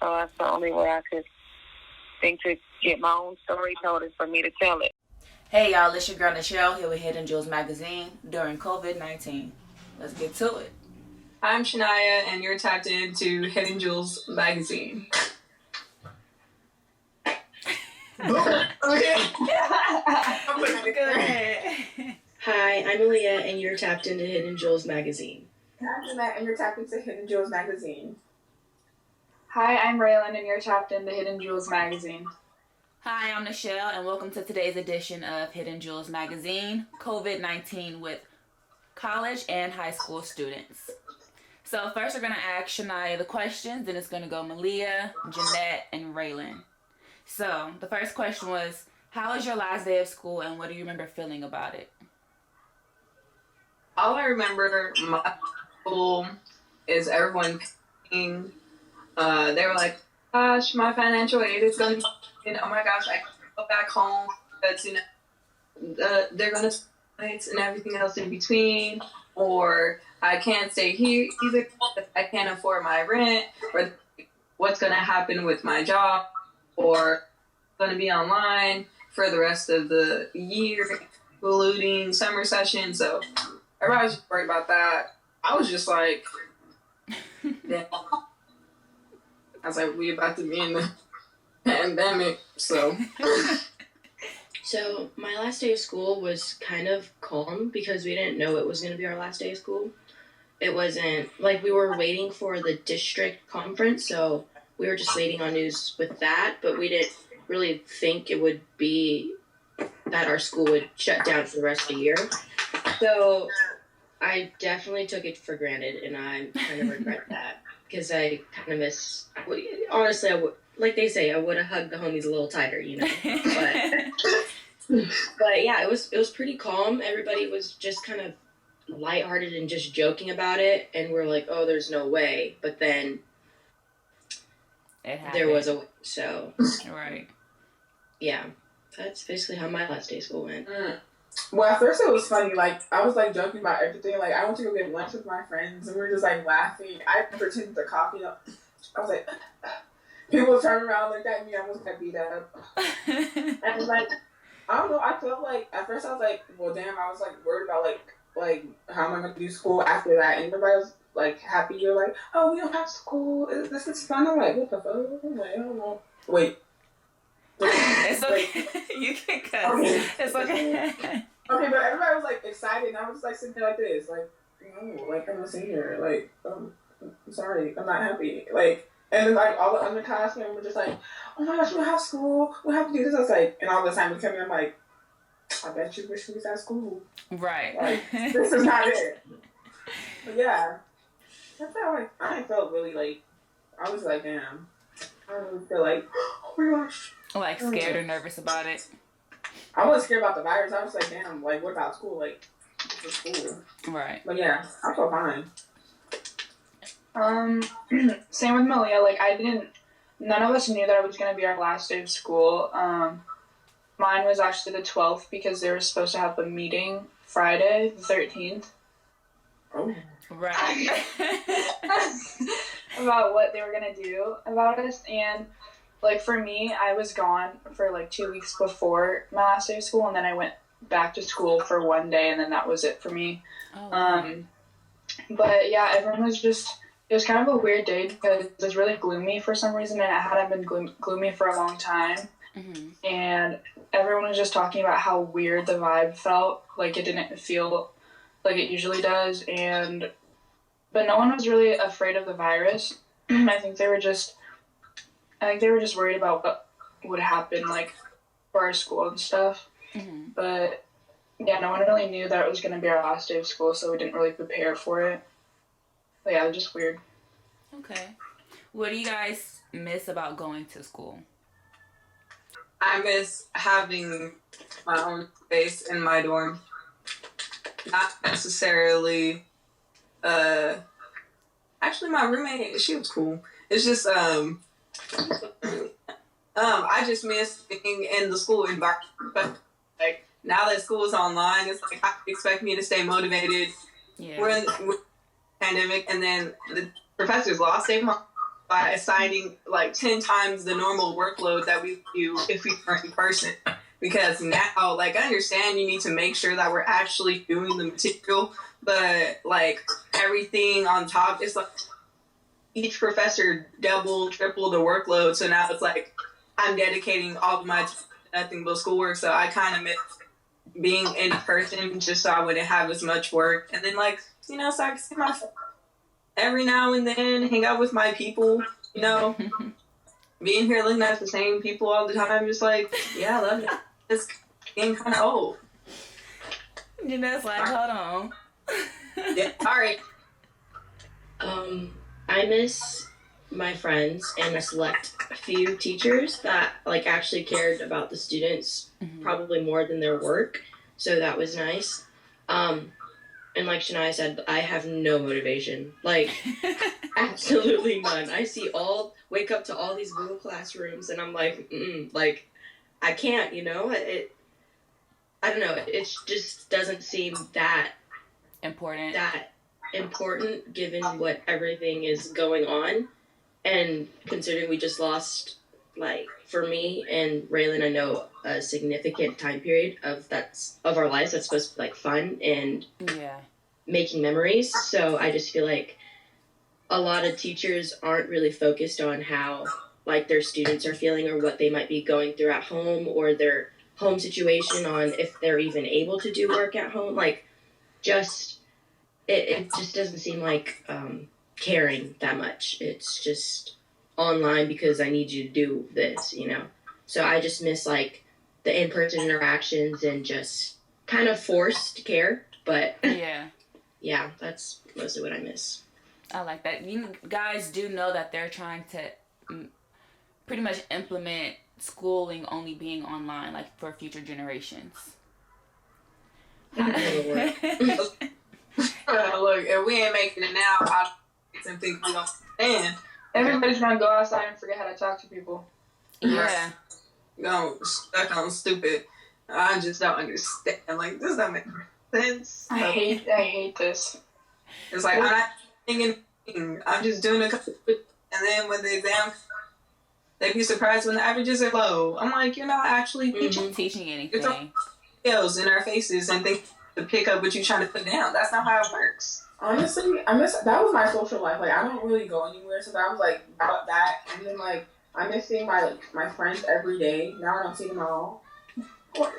So that's the only way I could think to get my own story told is for me to tell it. Hey y'all, it's your girl Nichelle here with Hidden Jewels Magazine during COVID-19. Let's get to it. I'm Shania, and you're tapped into Hidden Jewels Magazine. Okay. Go ahead. Hi, I'm Aaliyah, and you're tapped into Hidden Jewels Magazine. I'm Jeanette, and you're tapped into Hidden Jewels Magazine. Hi, I'm Raylan, and you're tapped into Hidden Jewels Magazine. Hi, I'm Nichelle, and welcome to today's edition of Hidden Jewels Magazine, COVID-19 with college and high school students. So first we're going to ask Shania the questions, then it's going to go Malia, Jeanette, and Raylan. So the first question was, how was your last day of school, and what do you remember feeling about it? All I remember my school is everyone paying. They were like, gosh, my financial aid is going to be, oh my gosh, I can go back home because, they're going to nights and everything else in between, or I can't stay here either because I can't afford my rent, or what's going to happen with my job, or going to be online for the rest of the year, including summer session. So everybody was just worried about that. I was just like, damn. I was like, we about to be in the pandemic, so. So my last day of school was kind of calm because we didn't know it was going to be our last day of school. It wasn't, like, we were waiting for the district conference, so we were just waiting on news with that, but we didn't really think it would be that our school would shut down for the rest of the year. So I definitely took it for granted, and I kind of regret that because I kind of miss, honestly, like they say, I would have hugged the homies a little tighter, But yeah, it was pretty calm. Everybody was just kind of lighthearted and just joking about it, and we're like, oh, there's no way. But then there was a way, so. Right. Yeah, that's basically how my last day of school went. Well, at first it was funny. Like, I was, like, joking about everything. Like, I went to go get lunch with my friends, and we were just, like, laughing. I pretended to cough, I was like, people turned around, looked at me, I almost got beat up. And I was like, I don't know, I felt like, at first I was like, well, damn, I was, like, worried about, like how am I going to do school after that? And everybody was, like, happy. You're like, oh, we don't have school. This is fun. I'm like, what the fuck? I'm like, I don't know. Wait. It's okay. You can cuss. Okay. It's okay. Okay, but everybody was, like, excited, and I was just, like, sitting there like this. Like, no, like, I'm a senior. Like, I'm sorry. I'm not happy. Like, and then, like, all the underclassmen were just like, oh my gosh, we don't have school. We have to do this. I was like, and all the time we come in, I'm like, I bet you wish we was at school. Right. Like, this is not it. But yeah, I felt like, I felt really, like, I was like, damn. I don't really feel like, oh my gosh. Like scared or nervous about it? I wasn't scared about the virus. I was like, damn, like, what about school? Like, it's school. Right. But yeah, I felt fine. Same with Malia. Like, none of us knew that it was going to be our last day of school. Mine was actually the 12th because they were supposed to have a meeting Friday, the 13th. Oh. Right. About what they were going to do about us. And, like, for me, I was gone for, like, 2 weeks before my last day of school, and then I went back to school for one day, and then that was it for me. Oh. But, yeah, everyone was just, it was kind of a weird day because it was really gloomy for some reason, and it hadn't been gloomy for a long time. Mm-hmm. And everyone was just talking about how weird the vibe felt, like it didn't feel like it usually does, but no one was really afraid of the virus. I think they were just worried about what would happen, like, for our school and stuff. Mm-hmm. But yeah, no one really knew that it was going to be our last day of school, so we didn't really prepare for it. But yeah, it was just weird. Okay. What do you guys miss about going to school? I miss having my own space in my dorm. Not necessarily, actually my roommate, she was cool. It's just, I just miss being in the school environment. Like, now that school is online, it's like, how do you expect me to stay motivated? Yeah. We're in the pandemic, and then the professors lost their mind. by assigning like 10 times the normal workload that we do if we were in person. Because now, like, I understand you need to make sure that we're actually doing the material, but like everything on top, it's like each professor double, triple the workload. So now it's like I'm dedicating all of my time to nothing but schoolwork. So I kind of miss being in person just so I wouldn't have as much work. And then, like, you know, so I can see my every now and then, hang out with my people, you know. Being here looking at the same people all the time, just like, yeah, I love it. It's getting kind of old. Jeanette's like, hold on. Yeah, sorry. I miss my friends and a select few teachers that like actually cared about the students probably more than their work. So that was nice. And like Shania said, I have no motivation. Like, absolutely none. I wake up to all these Google Classrooms and I'm like, like, I can't, you know? I don't know. It just doesn't seem that important given what everything is going on. And considering we just lost, like, for me and Raylan, I know a significant time period of our lives that's supposed to be like fun and making memories. So I just feel like a lot of teachers aren't really focused on how like their students are feeling or what they might be going through at home or their home situation, on if they're even able to do work at home. Like, just it just doesn't seem like caring that much. It's just online because I need you to do this, you know. So I just miss like the in-person interactions and just kind of forced care. But yeah, that's mostly what I miss. I like that. You guys do know that they're trying to pretty much implement schooling only being online, like for future generations. Look, if we ain't making it now, I don't think we don't stand. Everybody's gonna go outside and forget how to talk to people. Yeah. Stuck on stupid. I just don't understand. Like, this doesn't make sense. I hate this. It's like, I'm not thinking anything. I'm just doing a couple, and then when the exam, they'd be surprised when the averages are low. I'm like, you're not actually teaching anything. You're skills in our faces and think to pick up what you're trying to put down. That's not how it works. Honestly, I miss that was my social life. Like, I don't really go anywhere, so that was like about that. And then like I miss seeing my friends every day. Now I don't see them at all. But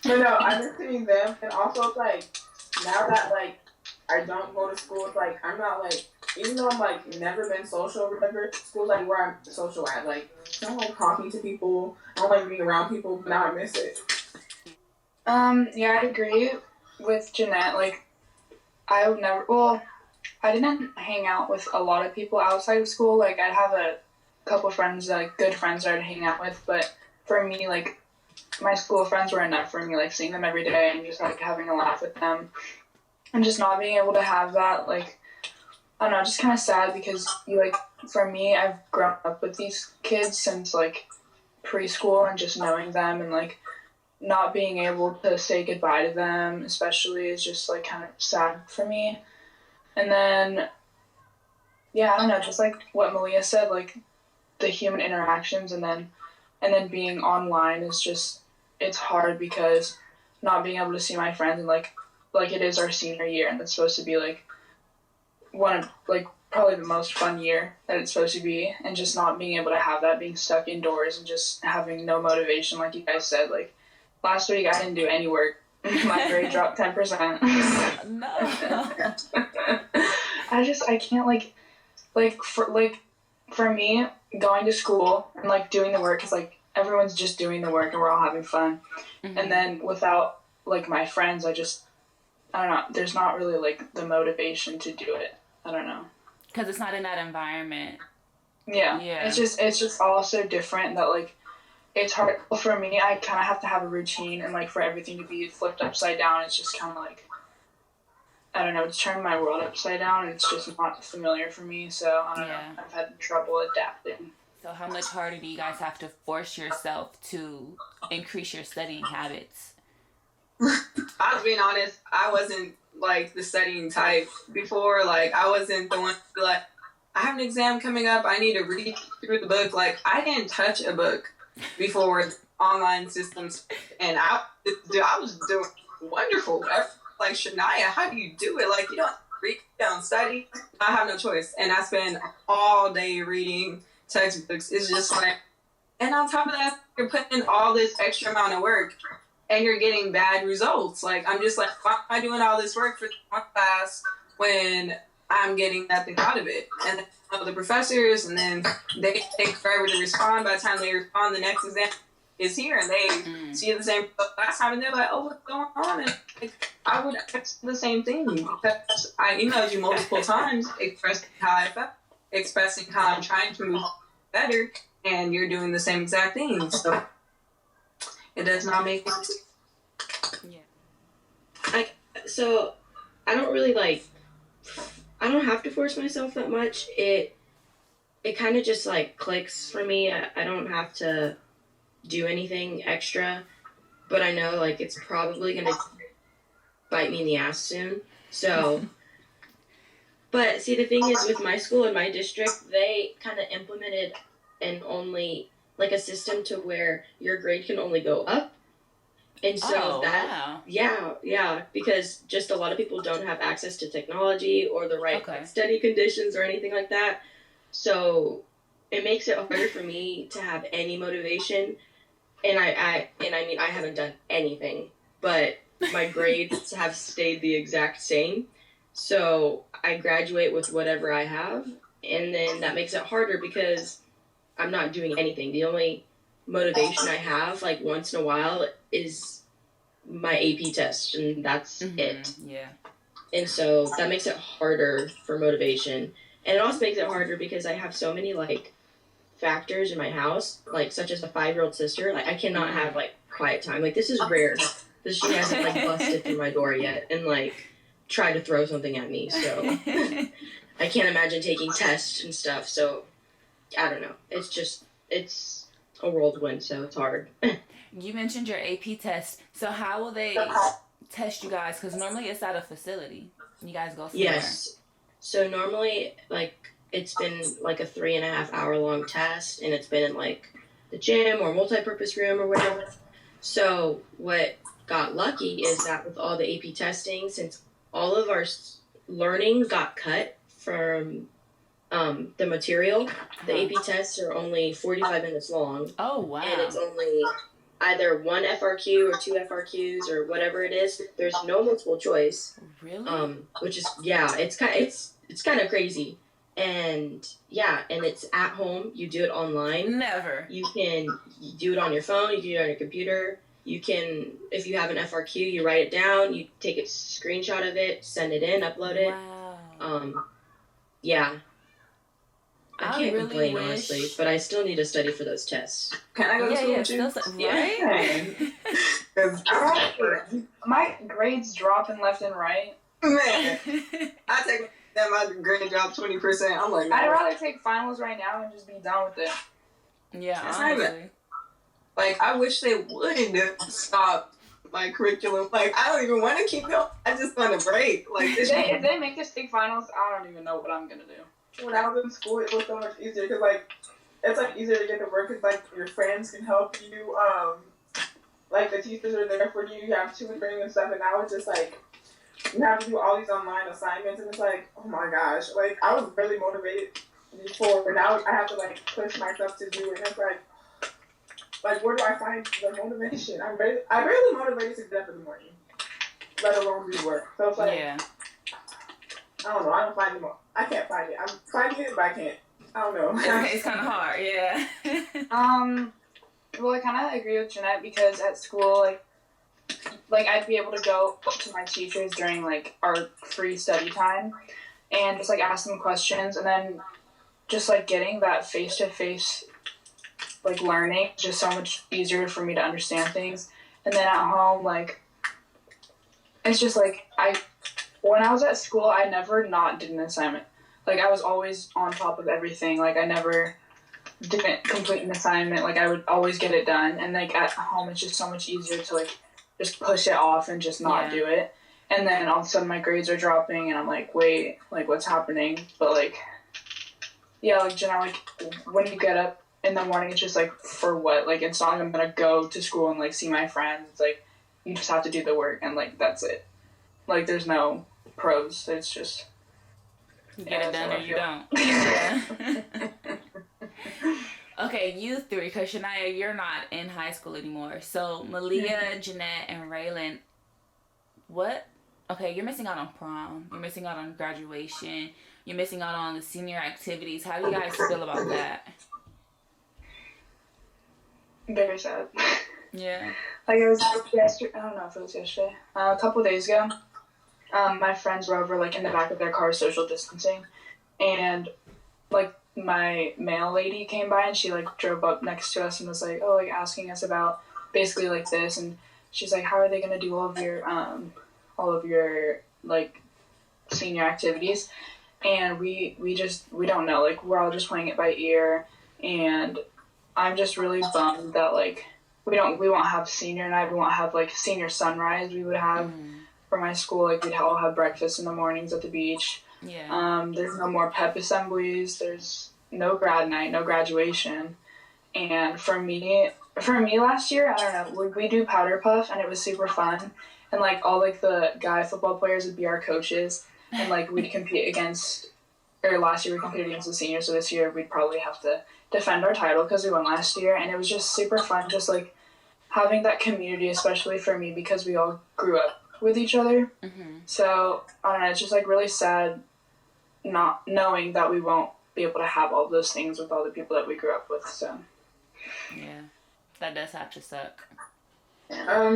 no, I miss seeing them, and also it's like now that like I don't go to school, it's like I'm not like, even though I'm like never been social or whatever, school's like where I'm social at. Like, I don't like talking to people. I don't like being around people, but now I miss it. Yeah, I agree with Jeanette. Like, I didn't hang out with a lot of people outside of school. Like, I'd have a couple friends, like, good friends that I'd hang out with, but for me, like, my school friends were enough for me, like, seeing them every day and just, like, having a laugh with them. And just not being able to have that, like, I don't know, just kind of sad because, for me, I've grown up with these kids since, like, preschool, and just knowing them and, like, not being able to say goodbye to them, especially, is just, like, kind of sad for me. And then, yeah, I don't know, just like what Malia said, like, the human interactions, and then being online is just, it's hard because not being able to see my friends, and, like it is our senior year, and it's supposed to be, like, one of, like, probably the most fun year that it's supposed to be, and just not being able to have that, being stuck indoors and just having no motivation, like you guys said. Like, last week I didn't do any work. My grade dropped 10%. No. I can't, for me, going to school and, like, doing the work is, like, everyone's just doing the work and we're all having fun. Mm-hmm. And then without, like, my friends, I don't know, there's not really, like, the motivation to do it. I don't know. Because it's not in that environment. Yeah. It's just all so different that, like, it's hard. Well, for me, I kind of have to have a routine, and, like, for everything to be flipped upside down, it's just kind of like, I don't know, it's turned my world upside down, and it's just not familiar for me, so I don't know. I've had trouble adapting. So how much harder do you guys have to force yourself to increase your studying habits? I was being honest, I wasn't, like, the studying type before. Like, I wasn't the one to be like, I have an exam coming up. I need to read through the book. Like, I didn't touch a book before online systems, and I was doing wonderful. Like, Shania, how do you do it? Like, you don't read, you don't study. I have no choice. And I spend all day reading textbooks. It's just like, and on top of that, you're putting in all this extra amount of work, and you're getting bad results. Like, I'm just like, why am I doing all this work for one class when I'm getting nothing out of it? And then the professors, and then they take forever to respond. By the time they respond, the next exam is here, and they see the same last time, and they're like, oh, what's going on? And like, I would ask the same thing, because I emailed you multiple times expressing how I felt, expressing how I'm trying to move better, and you're doing the same exact thing. So it does not make sense. Yeah. So I don't really I don't have to force myself that much. It kind of just like clicks for me. I don't have to do anything extra, but I know like it's probably gonna bite me in the ass soon. So, but see, the thing is with my school and my district, they kind of implemented only like a system to where your grade can only go up. And so wow. Yeah, because just a lot of people don't have access to technology or the right study conditions or anything like that. So it makes it harder for me to have any motivation. And I mean, I haven't done anything, but my grades have stayed the exact same. So I graduate with whatever I have, and then that makes it harder because I'm not doing anything. The only motivation I have, like once in a while, is my AP test, and that's it. Yeah. And so that makes it harder for motivation. And it also makes it harder because I have so many like factors in my house, like such as a 5-year-old sister. Like I cannot have like quiet time. Like this is rare because she hasn't like busted through my door yet and like tried to throw something at me. So I can't imagine taking tests and stuff. So I don't know. It's a whirlwind, so it's hard. You mentioned your AP test. So how will they test you guys? Because normally it's at a facility. You guys go somewhere. Yes. So normally, like, it's been like a 3.5 hour long test, and it's been in like the gym or multi-purpose room or whatever. So what got lucky is that with all the AP testing, since all of our learning got cut from the material, the AP tests are only 45 minutes long. Oh, wow. And it's only either one FRQ or 2 FRQs or whatever it is. There's no multiple choice. Really? Which is, yeah, it's kind of crazy. And yeah, and it's at home. You do it online. Never. You do it on your phone. You can do it on your computer. You can, if you have an FRQ, you write it down. You take a screenshot of it, send it in, upload it. Wow. Yeah. I can't really complain, honestly, but I still need to study for those tests. Can I go to school with you? Right? Because my grades dropping left and right. man, I take that my grade drop 20%. I'm like, I'd rather take finals right now and just be done with it. Yeah, That's honestly. like, I wish they would stop my curriculum. Like, I don't even want to keep going. I just want a break. Like, If they make us take finals, I don't even know what I'm gonna do. When I was in school, it was so much easier because, like, it's, like, easier to get to work because, like, your friends can help you. Like, the teachers are there for you. You have tutoring and stuff, and now it's just, like, you have to do all these online assignments, and it's like, oh, my gosh. Like, I was really motivated before, but now I have to, like, push myself to do it, and it's like, where do I find the motivation? I'm barely motivated to get up in the morning, let alone do work. So it's like, Yeah. I don't know. I don't find it. I can't find it. I'm finding it, but I can't. I don't know. It's kind of hard, yeah. Well, I kind of agree with Jeanette because at school, like I'd be able to go up to my teachers during like our free study time and just like ask them questions, and then just like getting that face-to-face like learning is just so much easier for me to understand things. And then at home, like it's just like when I was at school, I never not did an assignment. Like, I was always on top of everything. Like, I never didn't complete an assignment. Like, I would always get it done. And, like, at home, it's just so much easier to, like, just push it off and just not do it. And then all of a sudden my grades are dropping, and I'm like, wait, like, what's happening? But, like, yeah, like Jenna, like when you get up in the morning, it's just like for what? Like it's not like I'm gonna go to school and like see my friends. It's like you just have to do the work and like that's it. Like there's no pros. It's just You get it done or you don't. Yeah. Okay, you three, because Shania, you're not in high school anymore. So Malia, Jeanette, and Raylan, what? Okay, you're missing out on prom. You're missing out on graduation. You're missing out on the senior activities. How do you guys feel about that? Very sad. Yeah. Like it was yesterday. I don't know if it was yesterday. A couple of days ago, my friends were over like in the back of their car social distancing, and like my mail lady came by and she like drove up next to us and was like, oh, like asking us about basically like this, and she's like, how are they gonna do all of your like senior activities? And we don't know. Like we're all just playing it by ear, and I'm just really bummed that like we won't have senior night. We won't have like senior sunrise. We would have for my school. Like we'd all have breakfast in the mornings at the beach. Yeah. There's no more pep assemblies. There's no grad night, no graduation. And for me last year, I don't know. We do powder puff, and it was super fun. And like all like the guy football players would be our coaches, and like we'd compete against. Or last year we competed against the seniors, so this year we'd probably have to defend our title because we won last year, and it was just super fun, just like having that community, especially for me because we all grew up with each other. So I don't know, it's just like really sad not knowing that we won't be able to have all those things with all the people that we grew up with. So yeah, that does have to suck. I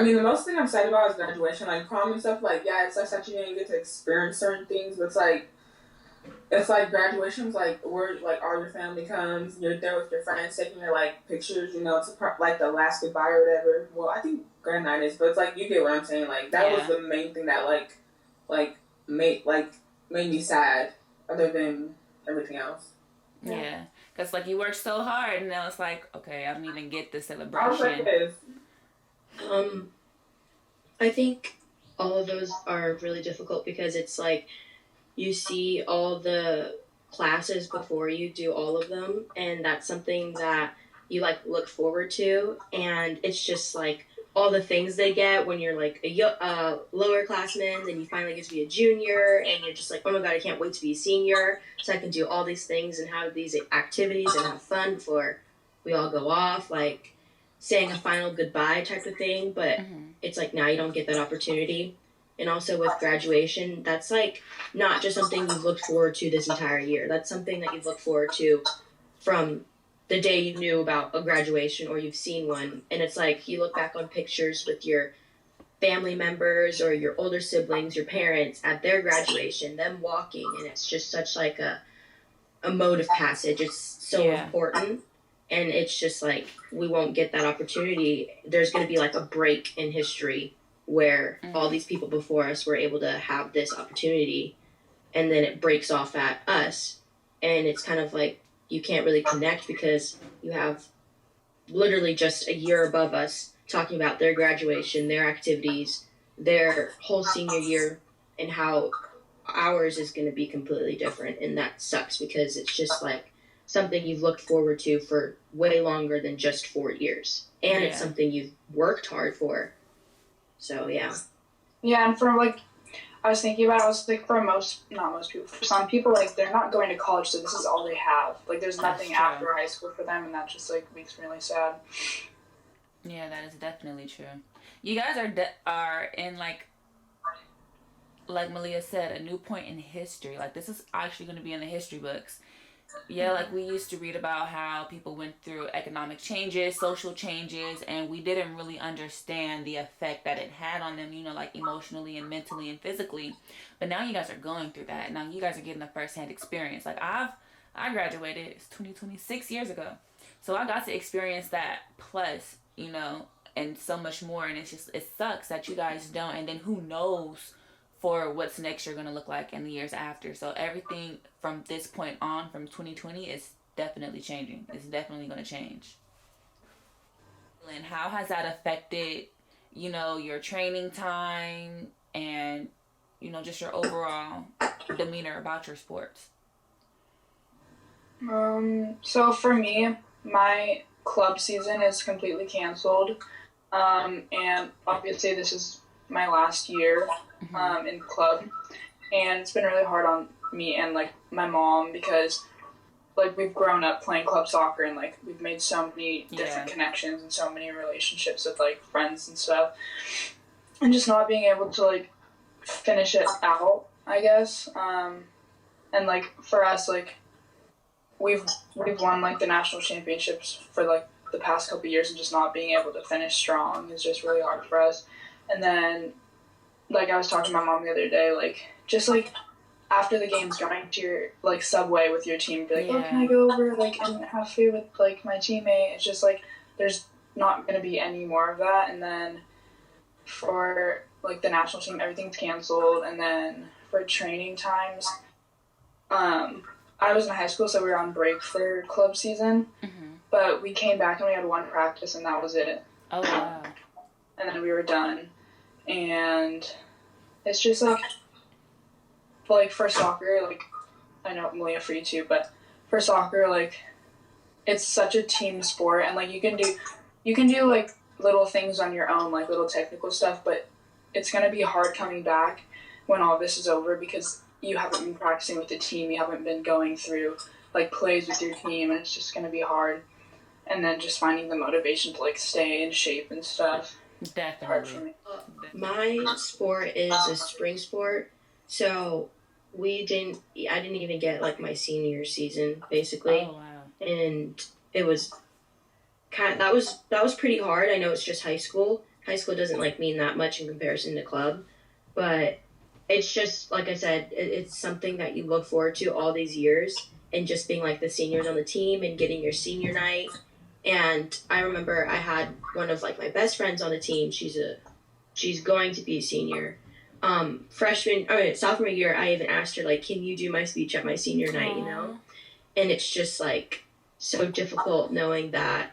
mean, the most thing I'm sad about is graduation, like prom and stuff. Like, yeah, it sucks that you didn't get to experience certain things, but it's like graduation's like where like all your family comes, you're there with your friends taking your like pictures, you know, to like the last goodbye or whatever. Well, I think grand night is, but it's like you get what I'm saying. Like that was the main thing that made me sad, other than everything else. Yeah, because like you worked so hard, and now it's like, okay, I don't even get the celebration. I think all of those are really difficult because it's like you see all the classes before you do all of them, and that's something that you like look forward to, and it's just like all the things they get when you're like a lower classman, then you finally get to be a junior, and you're just like, oh my god, I can't wait to be a senior so I can do all these things and have these activities and have fun before we all go off, like saying a final goodbye type of thing. But it's like now you don't get that opportunity. And also with graduation, that's like not just something you've looked forward to this entire year. That's something that you've looked forward to from the day you knew about a graduation or you've seen one. And it's like you look back on pictures with your family members or your older siblings, your parents at their graduation, them walking, and it's just such like a mode of passage. It's so important. And it's just like we won't get that opportunity. There's going to be like a break in history where all these people before us were able to have this opportunity, and then it breaks off at us, and it's kind of like you can't really connect because you have literally just a year above us talking about their graduation, their activities, their whole senior year, and how ours is going to be completely different. And that sucks because it's just like something you've looked forward to for way longer than just 4 years, and it's something you've worked hard for. So yeah, and for like I was thinking about it, I was like for not most people, for some people, like they're not going to college, so this is all they have. Like there's nothing after high school for them, and that just like makes me really sad. Yeah, that is definitely true. You guys are in like Malia said, a new point in history. Like this is actually going to be in the history books. Yeah, like we used to read about how people went through economic changes, social changes, and we didn't really understand the effect that it had on them, you know, like emotionally and mentally and physically. But now you guys are going through that. Now you guys are getting a first-hand experience. Like I graduated, it's 2026 years ago. So I got to experience that plus, you know, and so much more. And it's just, it sucks that you guys don't. And then who knows for what's next year going to look like in the years after. So everything from this point on, from 2020, is definitely changing. It's definitely going to change. And how has that affected, you know, your training time and, you know, just your overall demeanor about your sports? So for me, my club season is completely canceled. And obviously this is my last year in club, and it's been really hard on me and like my mom because like we've grown up playing club soccer and like we've made so many different connections and so many relationships with like friends and stuff, and just not being able to like finish it out, I guess. And like for us, like we've won like the national championships for like the past couple years, and just not being able to finish strong is just really hard for us. And then like I was talking to my mom the other day, like just like after the games, going to your like Subway with your team, be like, oh, can I go over like and have food with like my teammate? It's just like there's not gonna be any more of that. And then for like the national team, everything's canceled. And then for training times, I was in high school, so we were on break for club season. But we came back and we had one practice, and that was it. Oh wow! And then we were done, and it's just like for soccer, like I know Malia for you too, but for soccer, like it's such a team sport, and like you can do like little things on your own, like little technical stuff, but it's gonna be hard coming back when all this is over because you haven't been practicing with the team, you haven't been going through like plays with your team, and it's just gonna be hard. And then just finding the motivation to like stay in shape and stuff. Definitely. Hard for me. My sport is a spring sport, so I didn't even get like my senior season basically. Oh wow! And it was that was pretty hard. I know it's just high school. High school doesn't like mean that much in comparison to club, but it's just like I said, it's something that you look forward to all these years, and just being like the seniors on the team and getting your senior night. And I remember I had one of like my best friends on the team. She's going to be a senior. Sophomore year, I even asked her like, "Can you do my speech at my senior night?" You know, and it's just like so difficult knowing that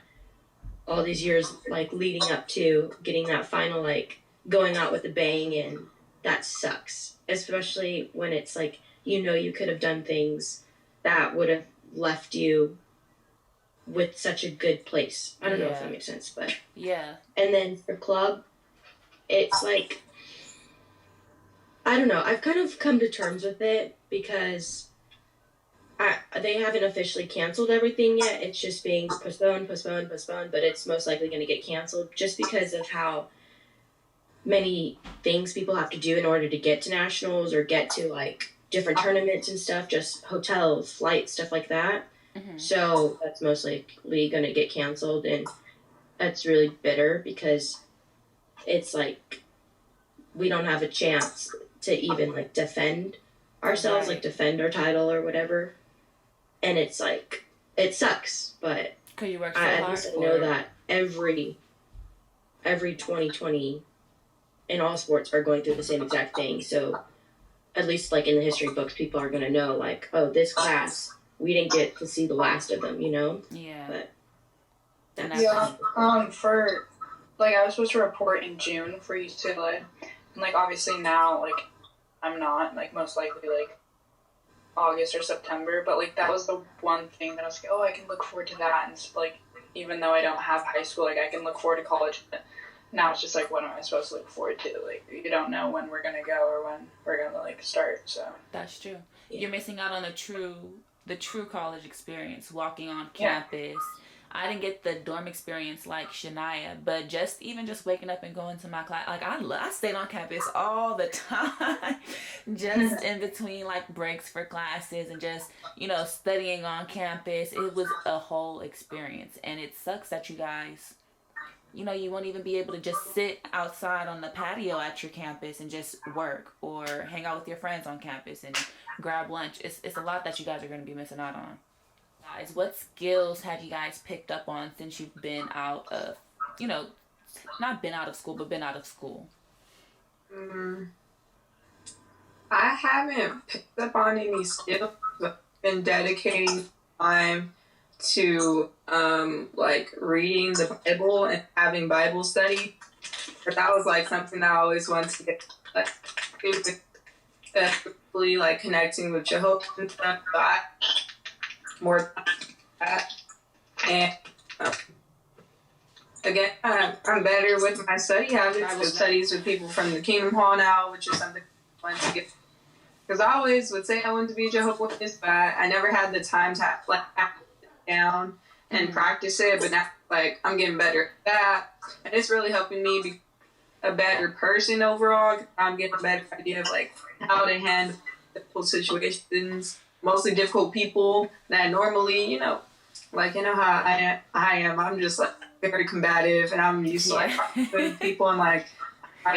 all these years like leading up to getting that final like going out with a bang, and that sucks, especially when it's like you could have done things that would have left you with such a good place. I don't know if that makes sense, but yeah. And then for club, it's like I don't know. I've kind of come to terms with it because they haven't officially canceled everything yet. It's just being postponed, but it's most likely going to get canceled just because of how many things people have to do in order to get to nationals or get to like different tournaments and stuff, just hotels, flights, stuff like that. So that's most likely going to get canceled, and that's really bitter because it's like we don't have a chance to even like defend ourselves, like defend our title or whatever. And it's like it sucks, but you work so I hard just for know it. that every 2020 in all sports are going through the same exact thing. So at least like in the history books, people are going to know like, oh, this class, we didn't get to see the last of them, you know? Yeah. But for like I was supposed to report in June for UCLA, and like obviously now like I'm not, like most likely like August or September, but like that was the one thing that I was like, oh, I can look forward to that, and like even though I don't have high school, like I can look forward to college. But now it's just like, what am I supposed to look forward to? Like you don't know when we're gonna go or when we're gonna like start. So that's true. You're missing out on the true college experience, walking on campus. I didn't get the dorm experience like Shania, but just waking up and going to my class, like I stayed on campus all the time, just in between like breaks for classes and just, studying on campus. It was a whole experience, and it sucks that you guys, you won't even be able to just sit outside on the patio at your campus and just work or hang out with your friends on campus and grab lunch. It's a lot that you guys are going to be missing out on. Guys, what skills have you guys picked up on since you've been out of, not been out of school, but been out of school? I haven't picked up on any skills. I've been dedicating time to like reading the Bible and having Bible study. But that was like something that I always wanted to get, like, especially like connecting with Jehovah and stuff. So more time for that. And again, I'm better with my study habits. I will studies with people from the Kingdom Hall now, which is something I want to get. Because I always would say I wanted to be a Jehovah's Witness, but I never had the time to have it down and practice it. But now, I'm getting better at that, and it's really helping me be a better person overall. I'm getting a better idea of how to handle difficult situations, mostly difficult people that normally, how I am. I'm just very combative, and I'm used to talking with people and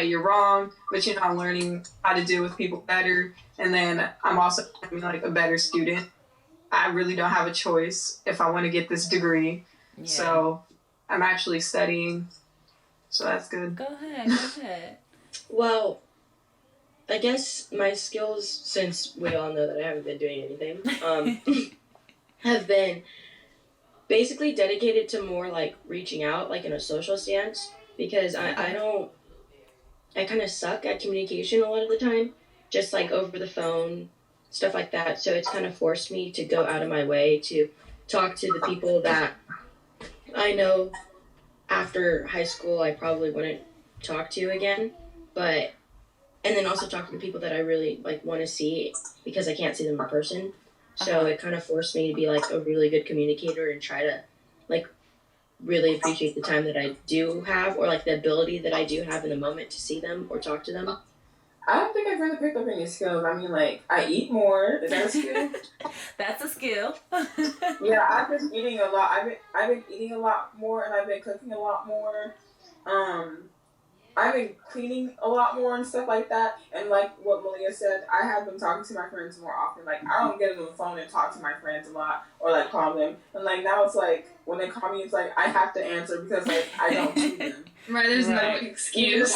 you're wrong, but I'm learning how to deal with people better. And then I'm also becoming a better student. I really don't have a choice if I want to get this degree. Yeah. So I'm actually studying. So that's good. Go ahead. Well, I guess my skills, since we all know that I haven't been doing anything, have been basically dedicated to more reaching out, in a social stance, because I kind of suck at communication a lot of the time, just over the phone, stuff like that. So it's kind of forced me to go out of my way to talk to the people that I know after high school I probably wouldn't talk to again, and then also talk to the people that I really want to see because I can't see them in person. So it kind of forced me to be a really good communicator and try to really appreciate the time that I do have, or the ability that I do have in the moment to see them or talk to them. I don't think I've really picked up any skills. I mean, I eat more. Is that a skill? That's a skill. Yeah, I've been eating a lot. I've been eating a lot more, and I've been cooking a lot more. I've been cleaning a lot more and stuff like that. And what Malia said, I have been talking to my friends more often. I don't get on the phone and talk to my friends a lot or call them. And now it's when they call me, it's I have to answer because I don't see them. Right, there's no excuse.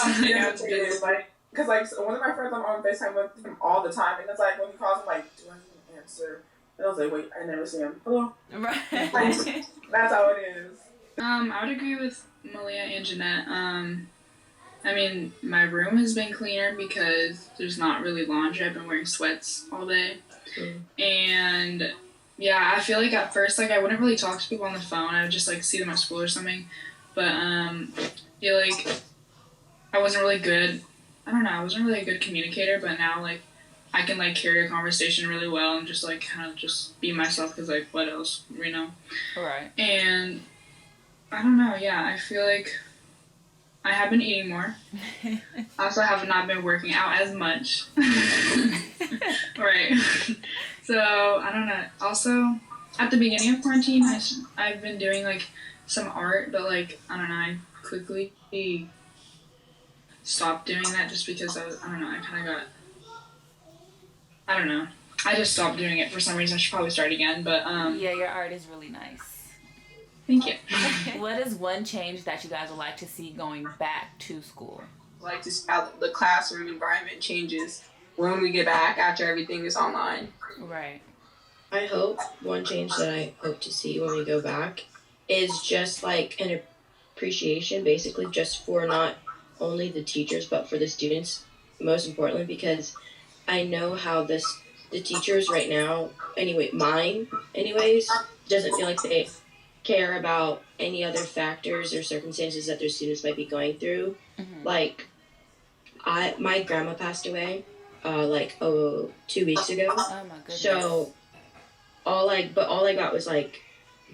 Because one of my friends, I'm on FaceTime with him all the time, and it's when he calls, I'm do I even answer? And I was wait, I never see him. Hello. Right. That's how it is. I would agree with Malia and Jeanette. I mean, my room has been cleaner because there's not really laundry. I've been wearing sweats all day. And yeah, I feel at first, I wouldn't really talk to people on the phone. I would just see them at school or something. But I feel I wasn't really good. I don't know, I wasn't really a good communicator, but now I can carry a conversation really well and just kind of just be myself because what else, Right. And I don't know, yeah, I feel I have been eating more. I also have not been working out as much. Right. So, I don't know. Also, at the beginning of quarantine, I've been doing some art, but I don't know, I quickly stopped doing that just because I don't know, I kind of got, I don't know. I just stopped doing it for some reason. I should probably start again, but yeah, your art is really nice. Thank you. What is one change that you guys would like to see going back to school? Like to see how the classroom environment changes when we get back after everything is online. Right. I hope one change that I hope to see when we go back is just an appreciation, basically, just for not only the teachers but for the students, most importantly, because I know how the teachers right now, mine anyways, doesn't feel they care about any other factors or circumstances that their students might be going through. Mm-hmm. My grandma passed away 2 weeks ago. Oh my goodness. So all I got was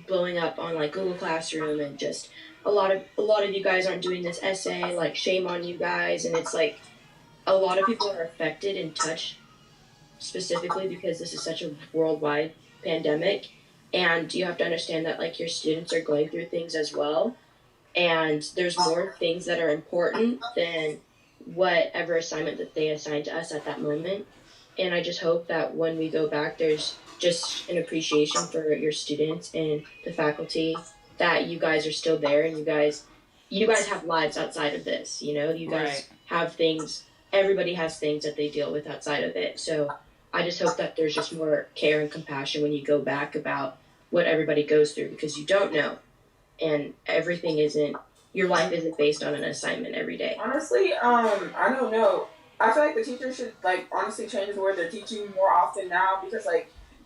blowing up on Google Classroom, and just a lot of you guys aren't doing this essay, shame on you guys. And it's a lot of people are affected and touched specifically because this is such a worldwide pandemic. And you have to understand that your students are going through things as well, and there's more things that are important than whatever assignment that they assign to us at that moment. And I just hope that when we go back, there's just an appreciation for your students and the faculty, that you guys are still there, and you guys have lives outside of this. You guys right. have things. Everybody has things that they deal with outside of it. So I just hope that there's just more care and compassion when you go back about what everybody goes through, because you don't know, and your life isn't based on an assignment every day. Honestly, I don't know. I feel the teachers should honestly change where they're teaching more often now, because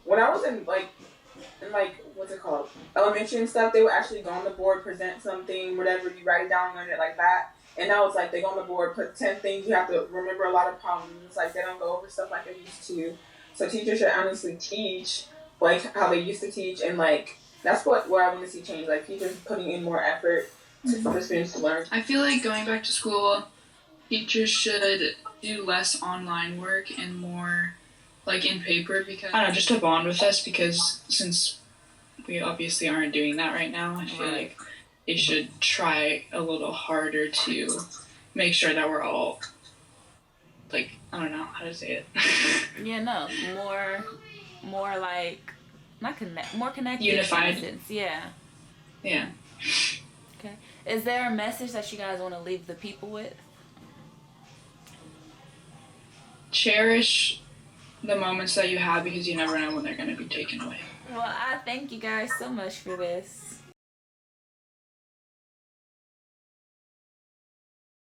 when I was in in like what's it called, elementary and stuff, they would actually go on the board, present something, whatever, you write it down, learn it like that. And now it's like they go on the board, put 10 things, you have to remember a lot of problems. It's like they don't go over stuff like they used to. So teachers should honestly teach like how they used to teach, and like that's what I want to see change. Like teachers putting in more effort for the students to learn. I feel like going back to school, teachers should do less online work and more like in paper, because I don't know, just to bond with us, because since we obviously aren't doing that right now, I feel like they should try a little harder to make sure that we're all like, I don't know how to say it. Yeah, no, more like more connected, unified. in a sense. Yeah. Yeah. Okay. Is there a message that you guys want to leave the people with? Cherish the moments that you have, because you never know when they're going to be taken away. Well, I thank you guys so much for this.